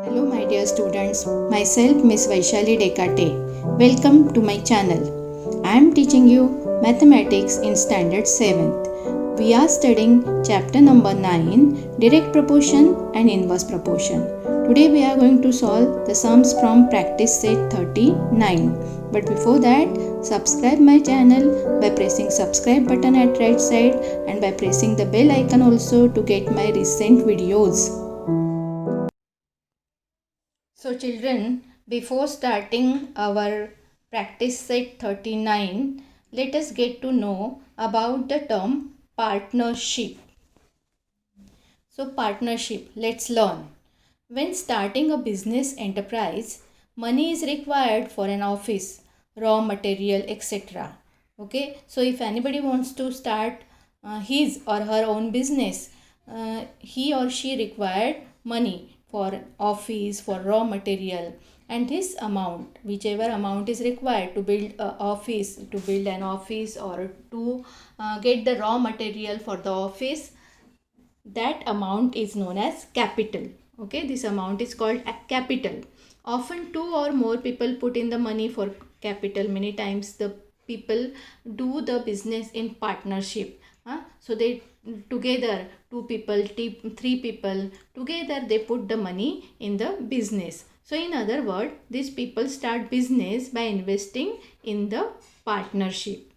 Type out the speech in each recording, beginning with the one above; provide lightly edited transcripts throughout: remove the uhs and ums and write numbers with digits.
Hello my dear students, myself Miss Vaishali Dekate. Welcome to my channel. I am teaching you mathematics in standard 7th. We are studying chapter number 9, direct proportion and inverse proportion. Today we are going to solve the sums from practice set 39. But before that, subscribe my channel by pressing subscribe button at right side and by pressing the bell icon also to get my recent videos. So children, before starting our practice set 39, let us get to know about the term partnership. So partnership, let's learn. When starting a business enterprise, money is required for an office, raw material, etc. Okay, so if anybody wants to start his or her own business, he or she required money for office, for raw material, and this amount, whichever amount is required to build an office or to get the raw material for the office, that amount is known as capital. Okay, this amount is called a capital. Often two or more people put in the money for capital. Many times the people do the business in partnership. So they together, two people, three people together, they put the money in the business. So in other words, these people start business by investing in the partnership.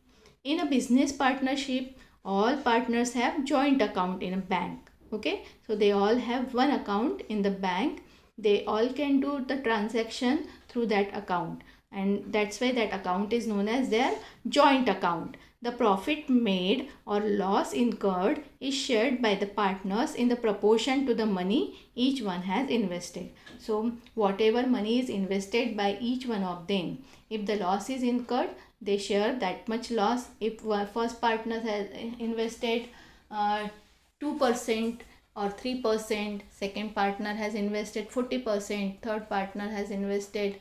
In a business partnership, all partners have joint account in a bank. Okay, so they all have one account in the bank. They all can do the transaction through that account, and that's why that account is known as their joint account. The profit made or loss incurred is shared by the partners in the proportion to the money each one has invested. So whatever money is invested by each one of them, if the loss is incurred, they share that much loss. If first partner has invested 2% or 3%, second partner has invested 40%, third partner has invested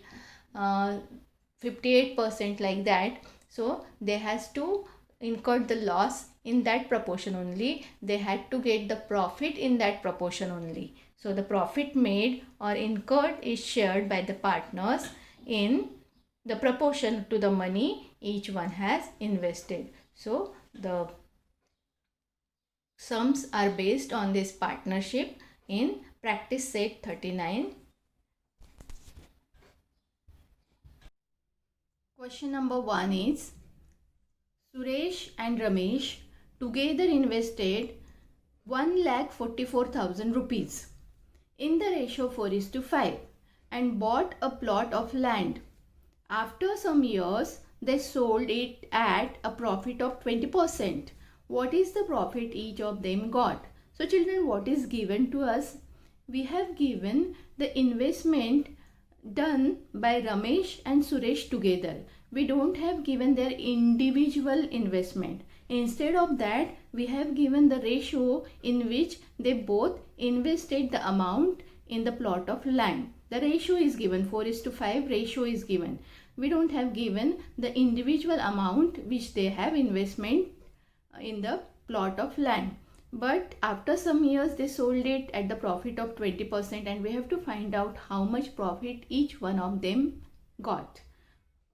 58%, like that. So they has to incur the loss in that proportion only. They had to get the profit in that proportion only. So the profit made or incurred is shared by the partners in the proportion to the money each one has invested. So the sums are based on this partnership in practice set 39. Question number 1 is, Suresh and Ramesh together invested 1,44,000 rupees in the ratio 4:5 and bought a plot of land. After some years, they sold it at a profit of 20%. What is the profit each of them got? So children, what is given to us? We have given the investment done by Ramesh and Suresh together. We don't have given their individual investment. Instead of that, we have given the ratio in which they both invested the amount in the plot of land. The ratio is given, 4:5 ratio is given. We don't have given the individual amount which they have investment in the plot of land. But after some years they sold it at the profit of 20%, and we have to find out how much profit each one of them got.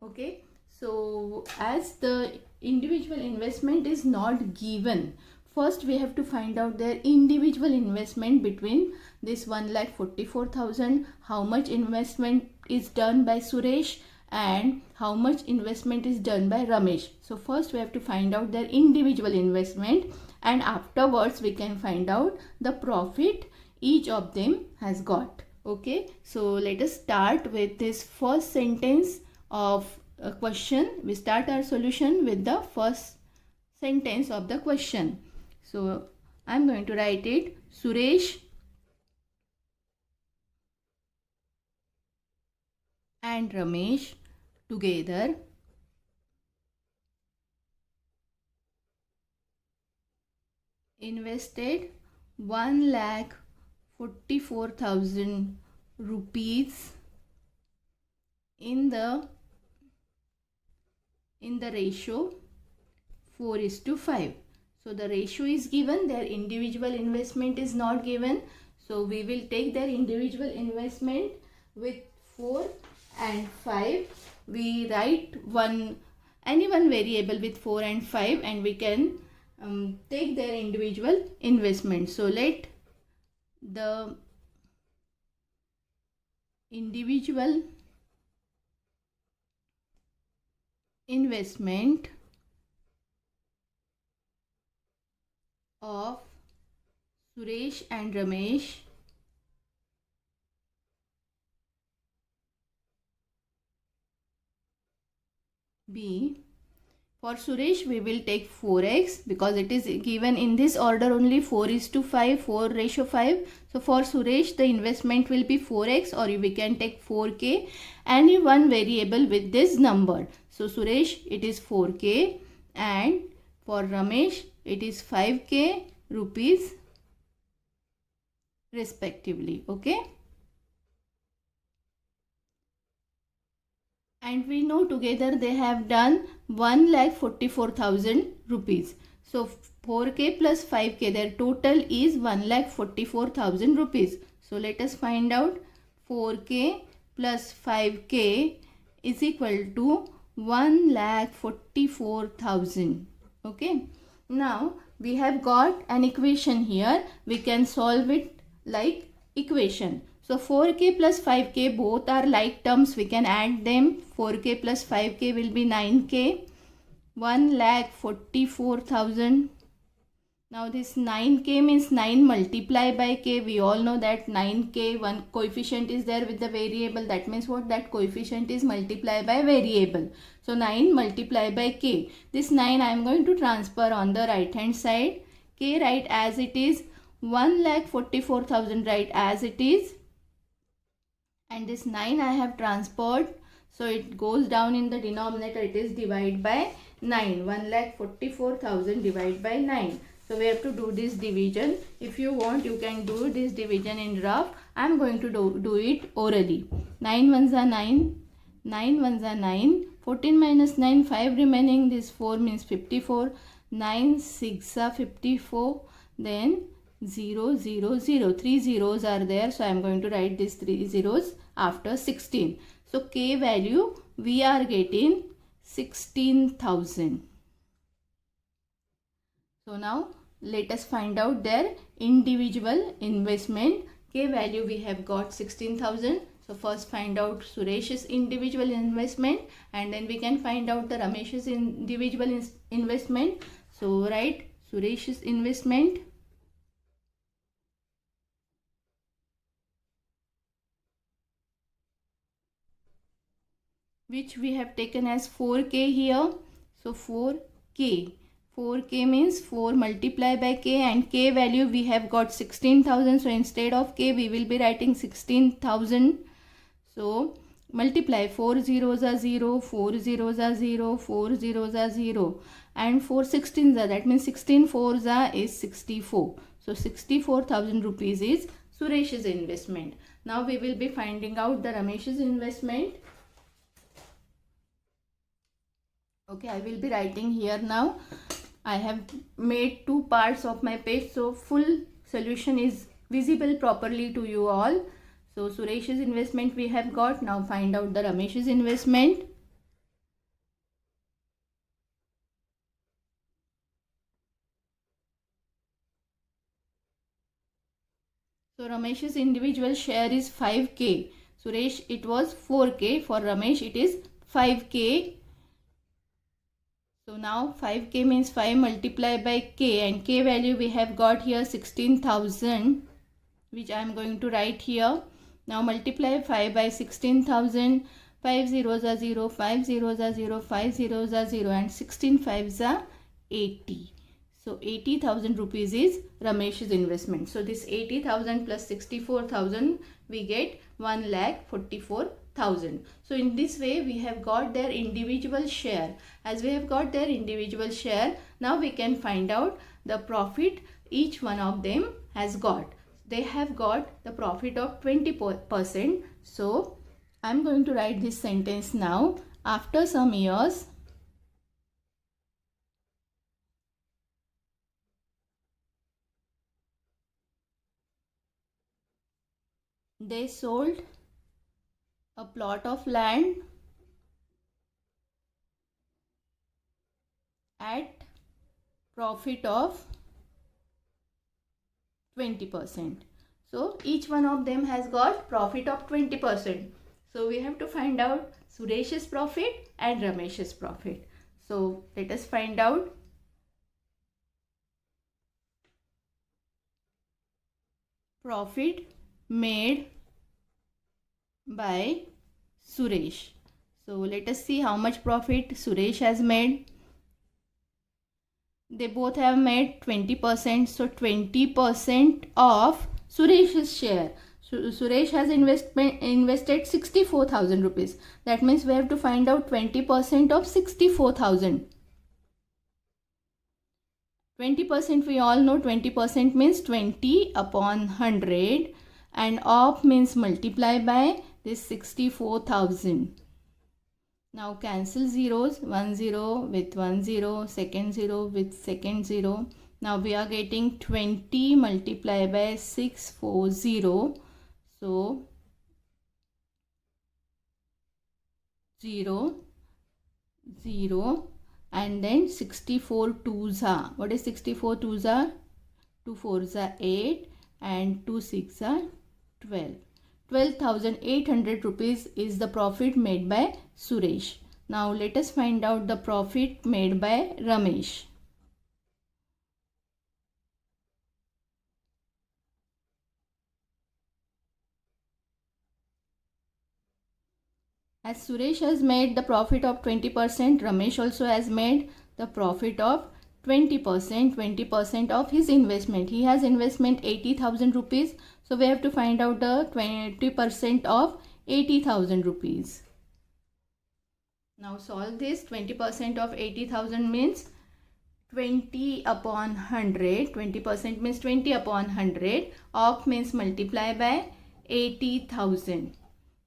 Okay, so as the individual investment is not given, first we have to find out their individual investment between this 1,44,000, how much investment is done by Suresh and how much investment is done by Ramesh. So first we have to find out their individual investment, and afterwards we can find out the profit each of them has got. Okay, so let us start with this first sentence of a question. We start our solution with the first sentence of the question. So I am going to write it. Suresh and Ramesh together invested 1,44,000 rupees in the ratio 4:5. So the ratio is given, their individual investment is not given. So we will take their individual investment with 4 and 5. We write any one variable with 4 and 5, and we can take their individual investment. So let the individual investment of Suresh and Ramesh be, for Suresh we will take 4x because it is given in this order only, 4:5, 4 ratio 5. So for Suresh the investment will be 4x, or we can take 4k, any one variable with this number. So Suresh it is 4k, and for Ramesh it is 5k rupees respectively. Okay. And we know together they have done 1,44,000 rupees. So 4k plus 5k, their total is 1,44,000 rupees. So let us find out 4k plus 5k is equal to 1,44,000. Okay. Now we have got an equation here. We can solve it like equation. So 4k plus 5k both are like terms. We can add them. 4k plus 5k will be 9k. 1,44,000. Now this 9k means 9 multiplied by k. We all know that 9k, one coefficient is there with the variable. That means what? That coefficient is multiplied by variable. So 9 multiplied by k. This 9 I am going to transfer on the right hand side. K write as it is. 1,44,000 write as it is. And this 9 I have transferred, so it goes down in the denominator. It is divided by 9. 1,44,000 divided by 9. So we have to do this division. If you want, you can do this division in rough. I am going to do it orally. 9 ones are 9. 9 ones are 9. 14 minus 9, 5 remaining. This 4 means 54. 9 6 are 54. Then 0 0 0, 3 zeros are there, so I am going to write these 3 zeros after 16. So k value we are getting 16,000. So now let us find out their individual investment. K value we have got 16,000. So first find out Suresh's individual investment, and then we can find out the Ramesh's individual investment. So write Suresh's investment, which we have taken as 4k here. So 4k. 4k means 4 multiplied by k, and k value we have got 16,000. So instead of k we will be writing 16,000. So multiply, 4 zeros are 0, 4 zeros are 0, 4 zeros are 0, and 4 16s are, that means 16 fours are is 64. So 64,000 rupees is Suresh's investment. Now we will be finding out the Ramesh's investment. Okay, I will be writing here now. I have made 2 parts of my page, so full solution is visible properly to you all. So Suresh's investment we have got. Now find out the Ramesh's investment. So Ramesh's individual share is 5k. Suresh it was 4k. For Ramesh it is 5k. So now 5k means 5 multiplied by k, and k value we have got here 16,000, which I am going to write here. Now multiply 5 by 16,000. 5 zeros are 0, 5 zeros are 0, 5 zeros are 0, and 16 fives are 80. So 80,000 rupees is Ramesh's investment. So this 80,000 plus 64,000, we get 1,44,000. So in this way we have got their individual share. As we have got their individual share, now we can find out the profit each one of them has got. They have got the profit of 20%. So I am going to write this sentence now. After some years, they sold a plot of land at profit of 20%. So each one of them has got profit of 20%. So we have to find out Suresh's profit and Ramesh's profit. So let us find out. Profit made by Suresh. So let us see how much profit Suresh has made. They both have made 20%. So 20% of Suresh's share. Suresh has invested 64,000 rupees. That means we have to find out 20% of 64,000. 20% we all know 20% means 20 upon 100 and of means multiply by this 64,000. Now cancel zeros, 1 0 with 1 0, second 0 with second 0. Now we are getting 20 multiplied by 640. So 0, 0 and then 64 twos are. What is 64 twos are? 2 fours are 8 and 2 6 are 12. 12,800 rupees is the profit made by Suresh. Now let us find out the profit made by Ramesh. As Suresh has made the profit of 20%, Ramesh also has made the profit of 20% of his investment. He has investment 80,000 rupees. So we have to find out the 20% of 80,000 rupees. Now solve this. 20% of 80,000 means 20 upon 100. 20% means 20 upon 100. Of means multiply by 80,000.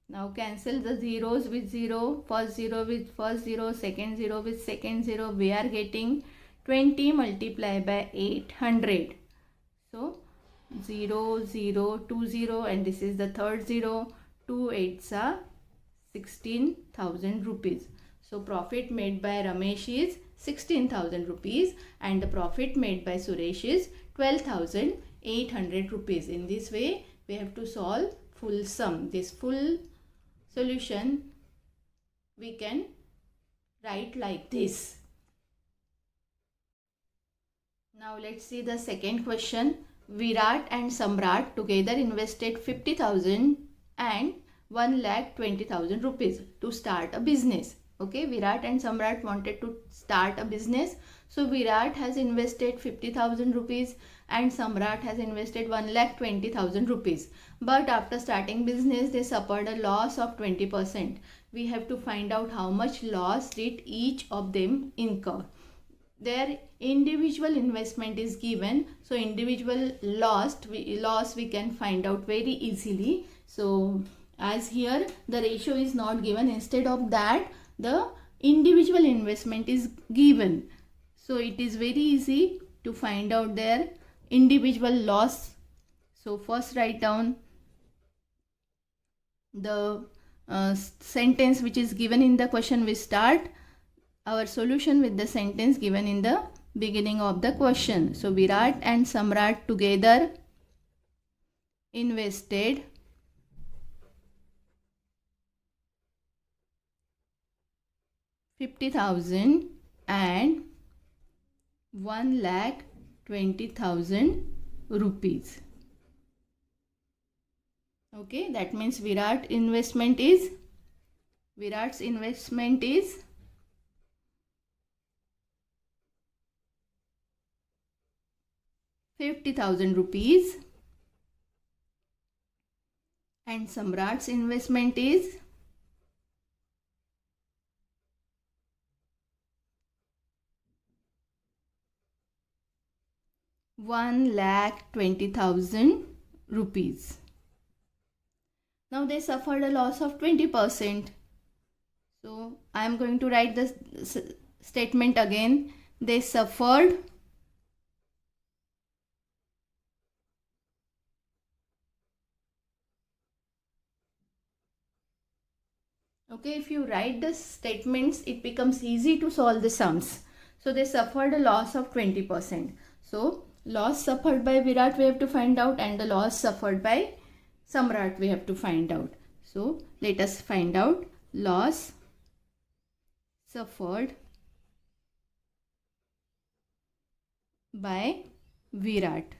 Now cancel the zeros with 0, first 0 with first 0, second 0 with second 0. We are getting 20 multiplied by 800. So 0, 0, 2 0 and this is the third 0. 2 8s are 16,000 rupees. So profit made by Ramesh is 16,000 rupees and the profit made by Suresh is 12,800 rupees. In this way we have to solve full sum. This full solution we can write like this. Now let's see the second question. Virat and Samrat together invested 50,000 and 1,20,000 rupees to start a business. Okay, Virat and Samrat wanted to start a business. So Virat has invested 50,000 rupees and Samrat has invested 1,20,000 rupees. But after starting business, they suffered a loss of 20%. We have to find out how much loss did each of them incur. Their individual investment is given. So individual loss we can find out very easily. So as here the ratio is not given, instead of that the individual investment is given. So it is very easy to find out their individual loss. So first write down the sentence which is given in the question. We start our solution with the sentence given in the beginning of the question. So Virat and Samrat together invested 50,000 and 1,20,000 rupees. Okay, that means Virat's investment is 50,000 rupees and Samrat's investment is 1,20,000 rupees. Now they suffered a loss of 20%. So I am going to write this statement again. They suffered Okay, if you write the statements, it becomes easy to solve the sums. So they suffered a loss of 20%. So loss suffered by Virat we have to find out, and the loss suffered by Samrat we have to find out. So let us find out loss suffered by Virat.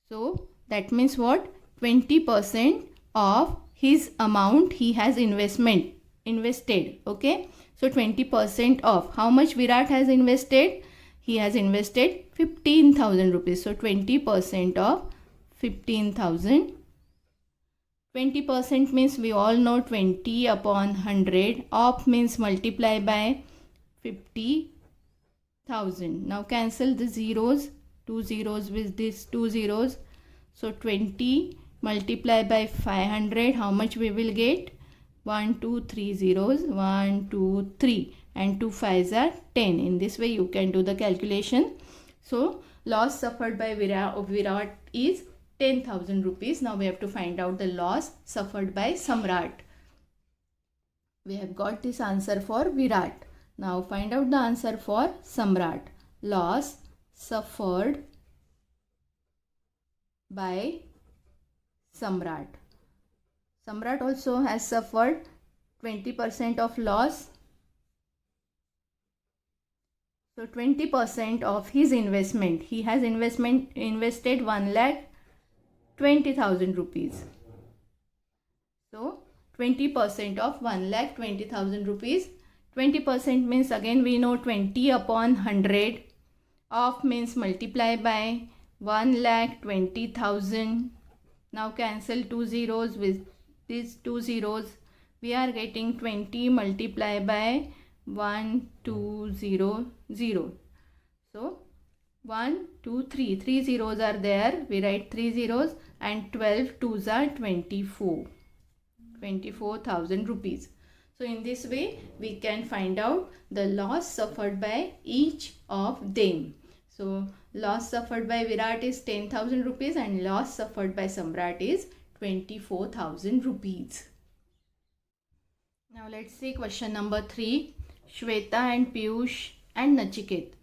So that means what? 20% of his amount he has invested. Okay. So 20% of how much Virat has invested? He has invested 15,000 rupees. So 20% of 15,000. 20% means we all know 20 upon 100. Of means multiply by 50,000. Now cancel the zeros. 2 zeros with this 2 zeros. So 20 multiply by 500. How much we will get? 1, 2, 3 zeros. 1, 2, 3. And 2 5s are 10. In this way you can do the calculation. So loss suffered by Virat is 10,000 rupees. Now we have to find out the loss suffered by Samrat. We have got this answer for Virat. Now find out the answer for Samrat. Loss suffered by Samrat. Samrat also has suffered 20% of loss. So 20% of his investment. He has invested 1,20,000 rupees. So 20% of 1,20,000 rupees. 20% means again we know 20 upon 100. Of means multiply by 1,20,000. Now cancel 2 zeros with these 2 zeros. We are getting 20 multiply by 1, 2, 0, 0. So 1, 2, 3. 3 zeros are there. We write 3 zeros, and 12 twos are 24. 24,000 rupees. So in this way we can find out the loss suffered by each of them. So loss suffered by Virat is 10,000 rupees and loss suffered by Samrat is 24,000 rupees. Now let's see question number 3. Shweta and Piyush and Nachiket.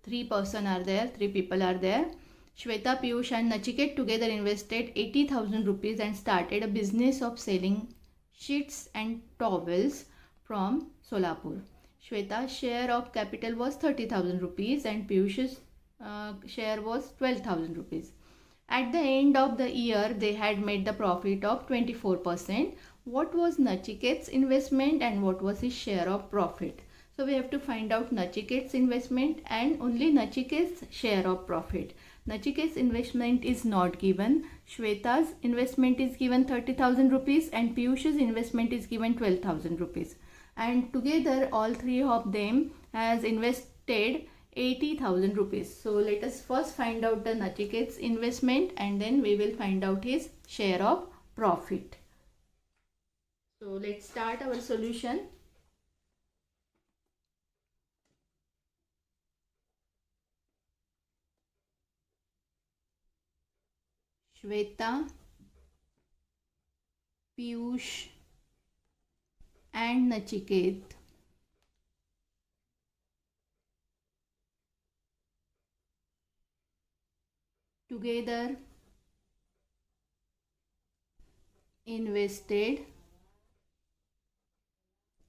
3 people are there. Shweta, Piyush and Nachiket together invested 80,000 rupees and started a business of selling sheets and towels from Solapur. Shweta's share of capital was 30,000 rupees and Piyush's share was 12,000 rupees. At the end of the year, they had made the profit of 24%. What was Nachiket's investment and what was his share of profit? So we have to find out Nachiket's investment and only Nachiket's share of profit. Nachiket's investment is not given. Shweta's investment is given 30,000 rupees and Piyush's investment is given 12,000 rupees. And together all three of them has invested 80,000 rupees. So let us first find out the Nachiket's investment and then we will find out his share of profit. So let's start our solution. Shweta, Piyush and Nachiket together invested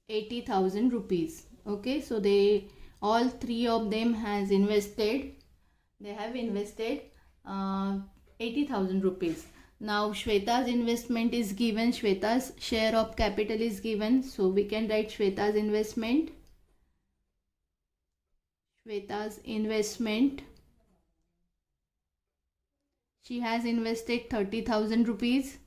80,000 rupees. Okay, so all three of them have invested 80,000 rupees. Now Shweta's investment is given, Shweta's share of capital is given, so we can write Shweta's investment. She has invested 30,000 rupees.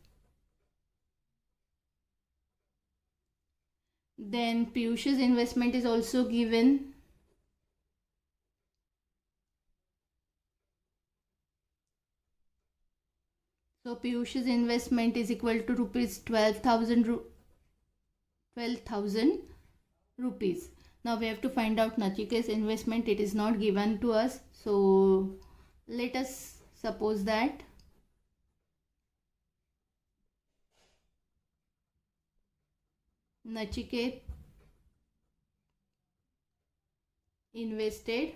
Then Piyush's investment is also given. So Piyush's investment is equal to rupees 12,000 rupees. Now we have to find out Nachiket's investment. It is not given to us. So let us suppose that Nachiket invested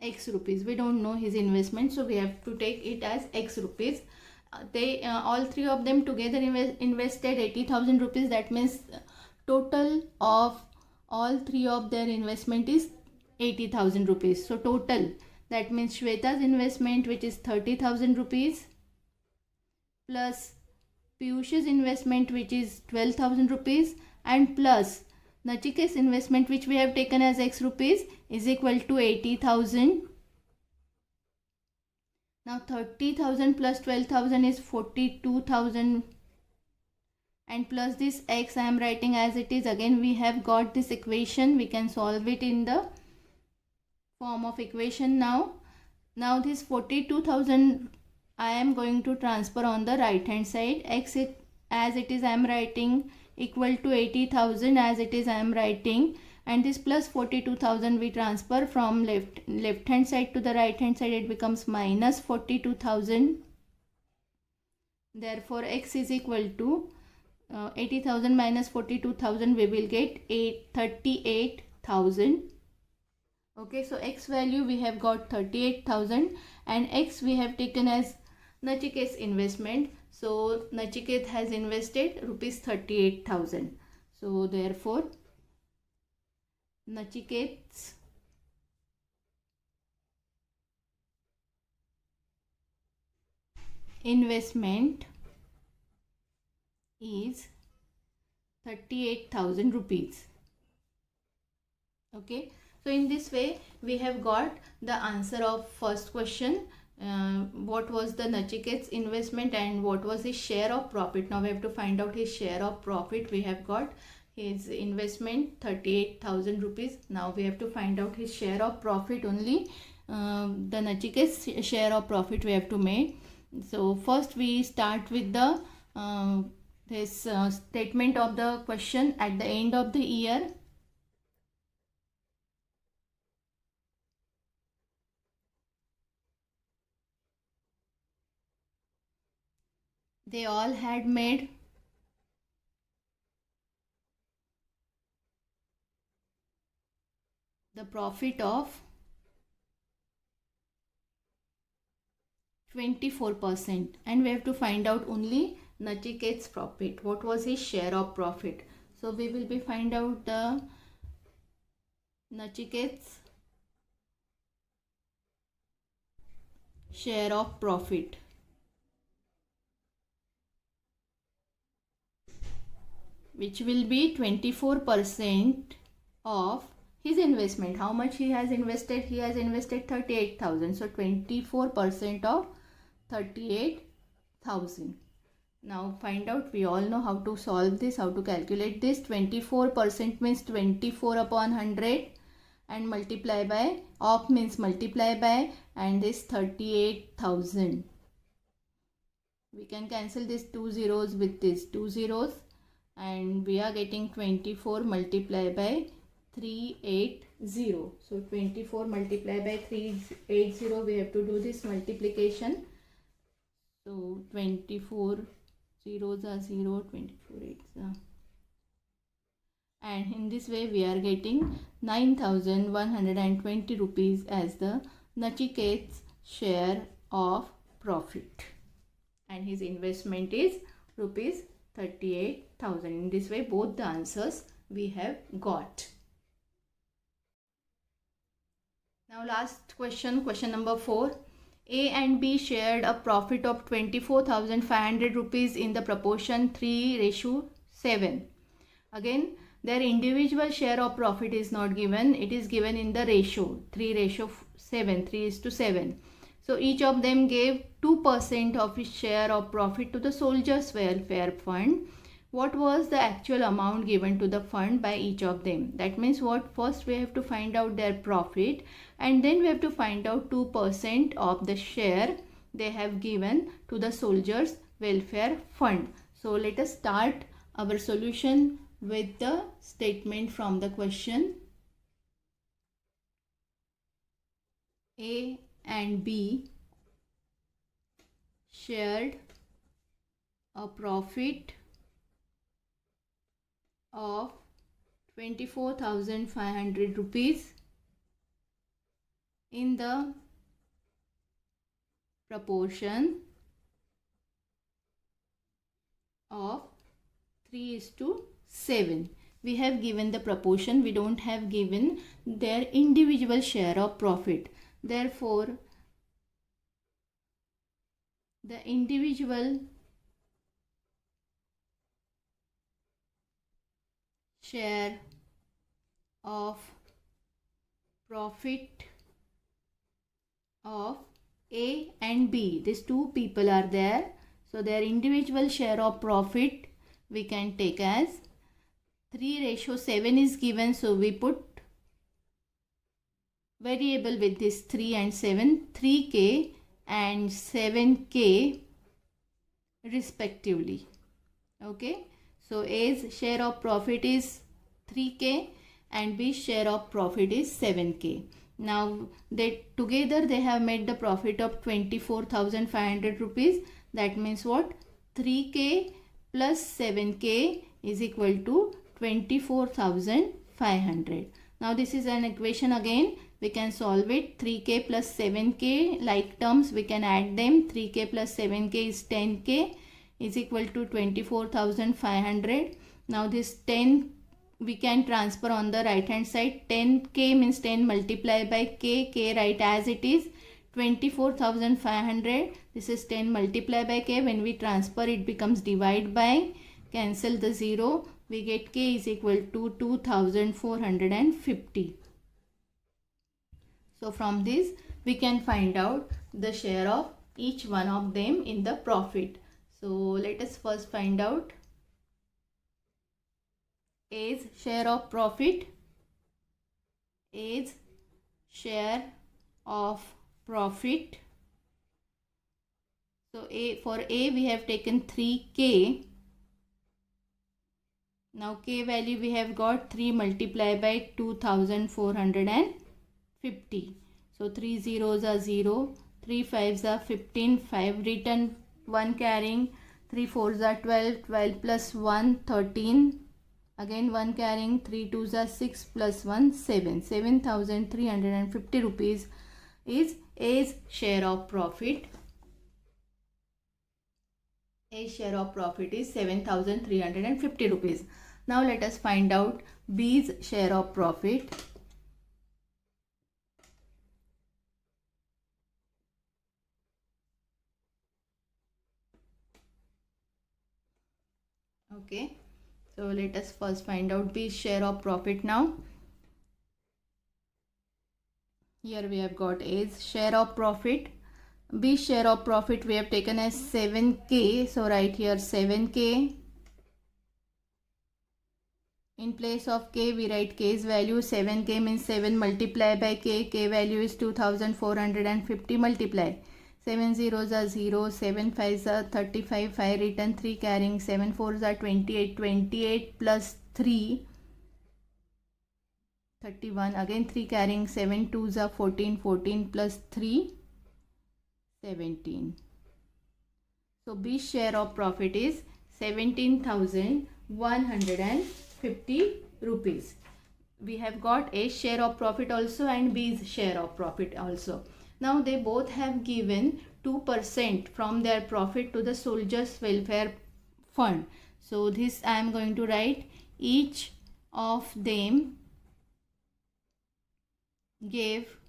X rupees. We don't know his investment, so we have to take it as X rupees. They all three of them together invested 80,000 rupees. That means total of all three of their investment is 80,000 rupees. So total, that means Shweta's investment, which is 30,000 rupees, plus Piyush's investment, which is 12,000 rupees, and plus Nachiket's investment, which we have taken as X rupees, is equal to 80,000. Now 30,000 plus 12,000 is 42,000, and plus this X I am writing as it is. Again we have got this equation, we can solve it in the form of equation now. Now this 42,000 I am going to transfer on the right hand side. X it as it is I am writing equal to 80,000 as it is I am writing, and this plus 42,000 we transfer from left hand side to the right hand side. It becomes minus 42,000. Therefore X is equal to 80,000 minus 42,000, we will get 38,000. Okay, so X value we have got 38,000, and X we have taken as Nachiket's investment. So Nachiket has invested rupees 38,000. So therefore Nachiket's investment is 38,000 rupees. Okay, so in this way we have got the answer of first question. What was the Nachiket's investment and what was his share of profit. Now we have to find out his share of profit. We have got his investment 38,000 rupees. Now we have to find out his share of profit only. The Nachiket's share of profit we have to make. So first we start with the this statement of the question. At the end of the year, they all had made the profit of 24%, and we have to find out only Nachiket's profit. What was his share of profit? So we will be find out the Nachiket's share of profit, which will be 24% of his investment. How much he has invested? He has invested 38,000. So 24% of 38,000. Now find out. We all know how to solve this, how to calculate this. 24% means 24 upon 100 and multiply by, of means multiply by, and this 38,000. We can cancel this 2 zeros with this 2 zeros, and we are getting 24 multiplied by 380. So 24 multiplied by 380, we have to do this multiplication. So 24 zeros are 0, 24 eights are, and in this way we are getting 9,120 rupees as the Nachiket's share of profit, and his investment is rupees 38,000. In this way both the answers we have got. Now last question, question number 4. A and B shared a profit of 24,500 rupees in the proportion 3:7. Again, their individual share of profit is not given. It is given in the ratio 3:7, 3:7. So each of them gave 2% of his share of profit to the Soldiers Welfare Fund. What was the actual amount given to the fund by each of them? That means what? First we have to find out their profit, and then we have to find out 2% of the share they have given to the Soldiers Welfare Fund. So let us start our solution with the statement from the question. A and B shared a profit of 24,500 rupees in the proportion of 3:7. We have given the proportion, we don't have given their individual share of profit. Therefore, the individual share of profit of A and B, these two people are there, so their individual share of profit we can take as 3:7 is given, so we put variable with this 3 and 7, 3k and 7k respectively. Okay, so A's share of profit is 3k and B's share of profit is 7k. Now together they have made the profit of 24,500 rupees. That means what? 3k plus 7k is equal to 24,500. Now this is an equation again. We can solve it. 3k plus 7k, like terms, we can add them. 3k plus 7k is 10k is equal to 24,500. Now this 10 we can transfer on the right hand side. 10k means 10 multiplied by k write as it is. 24,500, this is 10 multiplied by k. When we transfer, it becomes divide by, cancel the 0, we get k is equal to 2,450. So from this we can find out the share of each one of them in the profit. So let us first find out A's share of profit. A's share of profit. So for A we have taken 3k. Now k value we have got 3 multiplied by 2,450. So 3 zeros are 0, 3 fives are 15, 5 written, 1 carrying, 3 fours are 12, 12 plus 1 13. Again 1 carrying, 3 twos are 6 plus 1 7. 7,350 rupees is A's share of profit. A's share of profit is 7,350 rupees. Now let us find out B's share of profit. Okay, so let us first find out B's share of profit now. Here we have got A's share of profit. B's share of profit we have taken as 7k. So write here 7k. In place of k we write k's value. 7k means 7 multiplied by k. K value is 2,450 multiply. 7 zeros are 0, 7 fives are 35, 5 written, 3 carrying, 7 fours are 28, 28 plus 3 31, again 3 carrying, 7 twos are 14, 14 plus 3 17. So B's share of profit is 17,150 rupees. We have got A's share of profit also and B's share of profit also. Now they both have given 2% from their profit to the Soldiers Welfare Fund. So this I am going to write, each of them gave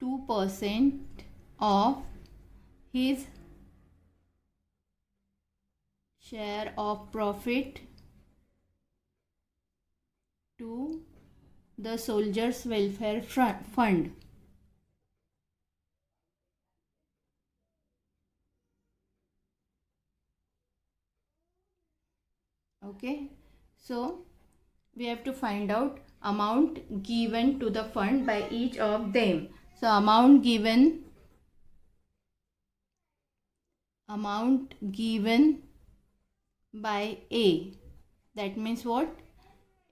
2% of his share of profit to the Soldiers Welfare Fund. Okay, so we have to find out amount given to the fund by each of them. So amount given by A, that means what?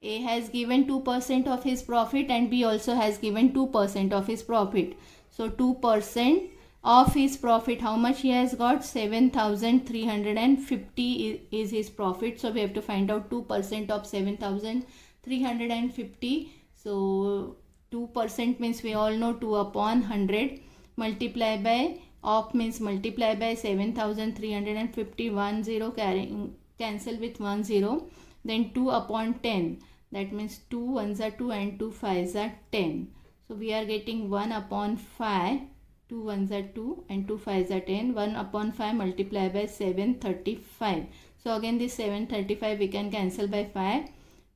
A has given 2% of his profit and B also has given 2% of his profit. So 2% of his profit, how much he has got? 7,350 is his profit. So we have to find out 2% of 7,350. So 2% means we all know 2 upon 100, multiply by, of means multiply by 7,350, 1 0 carrying, cancel with 1 0, then 2 upon 10, that means 2 1s are 2 and 2 5s are 10. So we are getting 1 upon 5, 2 1s are 2 and 2 5s are 10, 1 upon 5 multiply by 735. So again this 735 we can cancel by 5,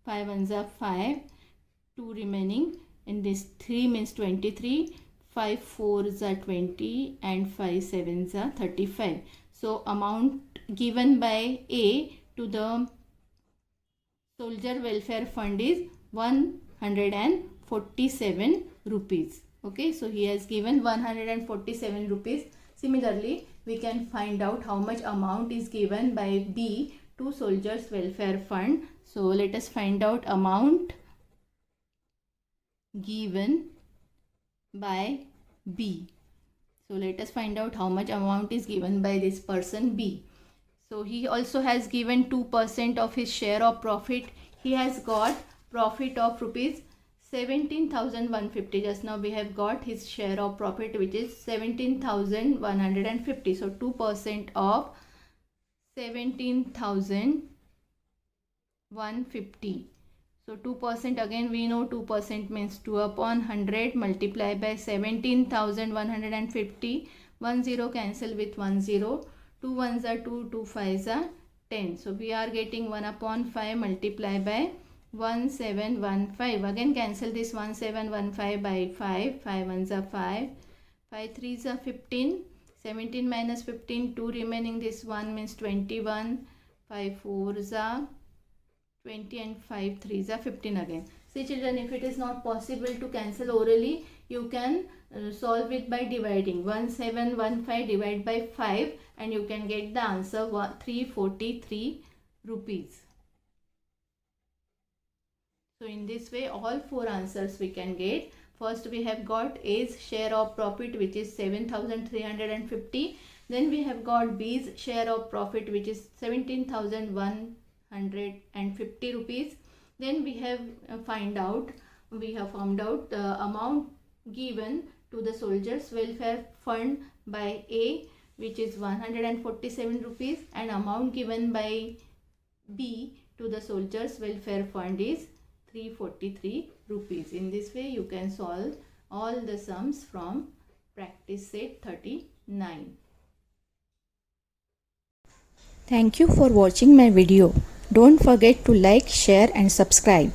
5 1s are 5, 2 remaining, and this 3 means 23, 5 4s are 20 and 5 7s are 35. So amount given by A to the Soldier Welfare Fund is 147 rupees. Okay, so he has given 147 rupees. Similarly, we can find out how much amount is given by B to Soldiers Welfare Fund. So let us find out amount given by B. So let us find out how much amount is given by this person B. So he also has given 2% of his share of profit. He has got profit of rupees 17,150. Just now we have got his share of profit, which is 17,150. So 2% of 17,150. So 2%, again we know 2% means 2 upon 100 multiply by 17,150. 1 0 cancel with 1 0. 2 1s are 2, 2 5s are 10. So we are getting 1 upon 5 multiply by 1715. Again cancel this 1715 by 5. 5 1s are 5. 5 3s are 15. 17 minus 15, 2 remaining. This 1 means 21. 5 4s are 20 and 5 3s are 15 again. See children, if it is not possible to cancel orally, you can solve it by dividing. 1715 divided by 5 and you can get the answer 343 rupees. So in this way all 4 answers we can get. First we have got A's share of profit, which is 7,350. Then we have got B's share of profit, which is 17,150 rupees. Then we have found out the amount given to the Soldiers Welfare Fund by A, which is 147 rupees, and amount given by B to the Soldiers Welfare Fund is 343 rupees. In this way you can solve all the sums from practice set 39. Thank you for watching my video. Don't forget to like, share and subscribe.